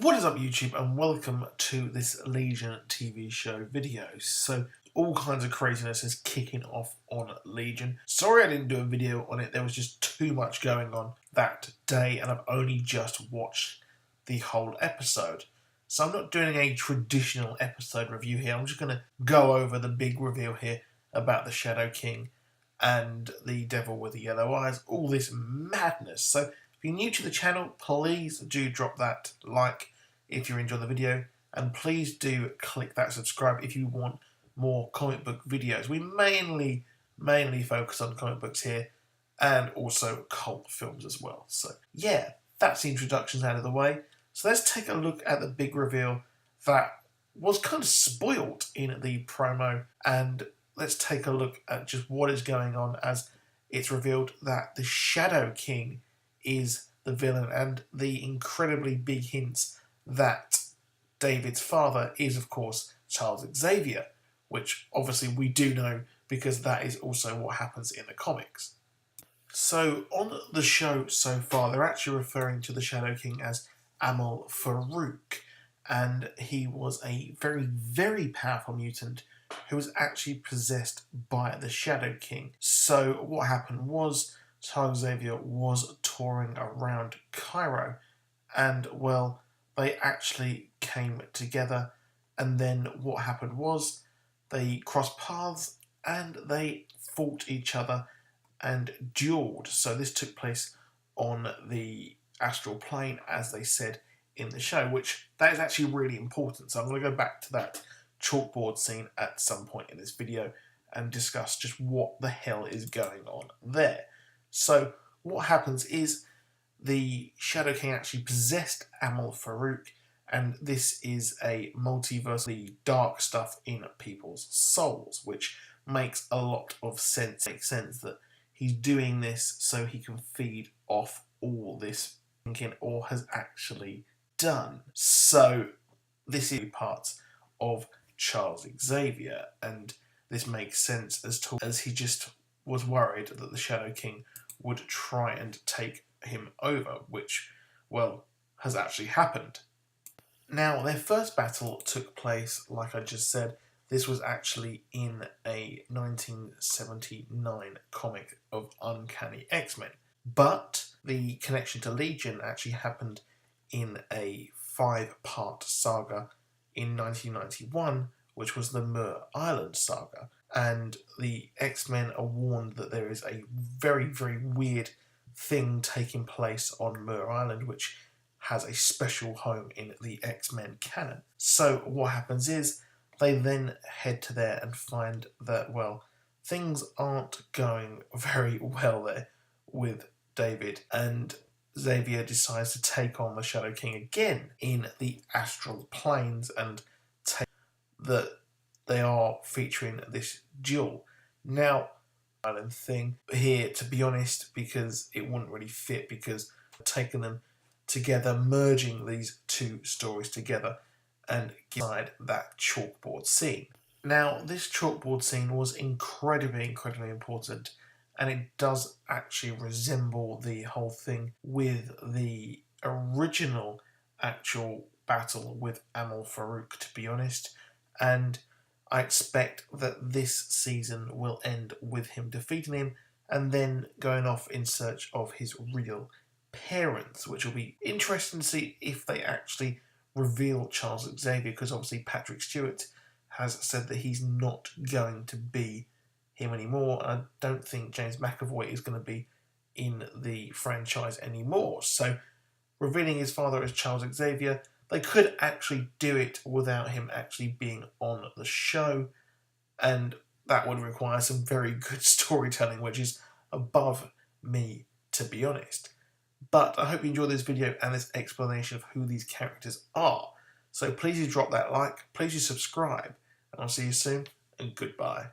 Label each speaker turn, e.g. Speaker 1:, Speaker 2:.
Speaker 1: What is up YouTube, and welcome to this Legion TV show video. So all kinds of craziness is kicking off on Legion. Sorry I didn't do a video on it, there was just too much going on that day and I've only just watched the whole episode. So I'm not doing a traditional episode review here, I'm just going to go over the big reveal here about the Shadow King and the Devil with the Yellow Eyes, all this madness. So if you're new to the channel, please do drop that like if you're enjoying the video, and please do click that subscribe if you want more comic book videos. We mainly focus on comic books here and also cult films as well. So yeah, that's the introductions out of the way. So let's take a look at the big reveal that was kind of spoiled in the promo, and let's take a look at just what is going on as it's revealed that the Shadow King is the villain, and the incredibly big hints that David's father is, of course, Charles Xavier, which obviously we do know because that is also what happens in the comics. So on the show so far, they're actually referring to the Shadow King as Amahl Farouk, and he was a very powerful mutant who was actually possessed by the Shadow King. So what happened was Charles Xavier was touring around Cairo, and well, they actually came together, and then what happened was they crossed paths and they fought each other and duelled. So this took place on the astral plane, as they said in the show, which that is actually really important. So I'm going to go back to that chalkboard scene at some point in this video and discuss just what the hell is going on there. So what happens is the Shadow King actually possessed Amahl Farouk, and this is a multiversally dark stuff in people's souls, which makes a lot of sense. It makes sense that he's doing this so he can feed off all this thinking, or has actually done. So this is parts of Charles Xavier, and this makes sense as he just was worried that the Shadow King would try and take him over, which, well, has actually happened. Now, their first battle took place, like I just said, this was actually in a 1979 comic of Uncanny X-Men. But the connection to Legion actually happened in a 5-part saga in 1991, which was the Muir Island saga. And the X-Men are warned that there is a very weird thing taking place on Muir Island, which has a special home in the X-Men canon. So what happens is they then head to there and find that, well, things aren't going very well there with David, and Xavier decides to take on the Shadow King again in the astral planes, and that they are featuring this duel. Now, island thing here, to be honest, because it wouldn't really fit, because taking them together, merging these two stories together and inside that chalkboard scene. Now, this chalkboard scene was incredibly important, and it does actually resemble the whole thing with the original actual battle with Amahl Farouk, to be honest, and I expect that this season will end with him defeating him and then going off in search of his real parents, which will be interesting to see if they actually reveal Charles Xavier, because obviously Patrick Stewart has said that he's not going to be him anymore, and I don't think James McAvoy is going to be in the franchise anymore. So revealing his father as Charles Xavier, they could actually do it without him actually being on the show, and that would require some very good storytelling, which is above me, to be honest. But I hope you enjoyed this video and this explanation of who these characters are. So please do drop that like, please do subscribe, and I'll see you soon, and goodbye.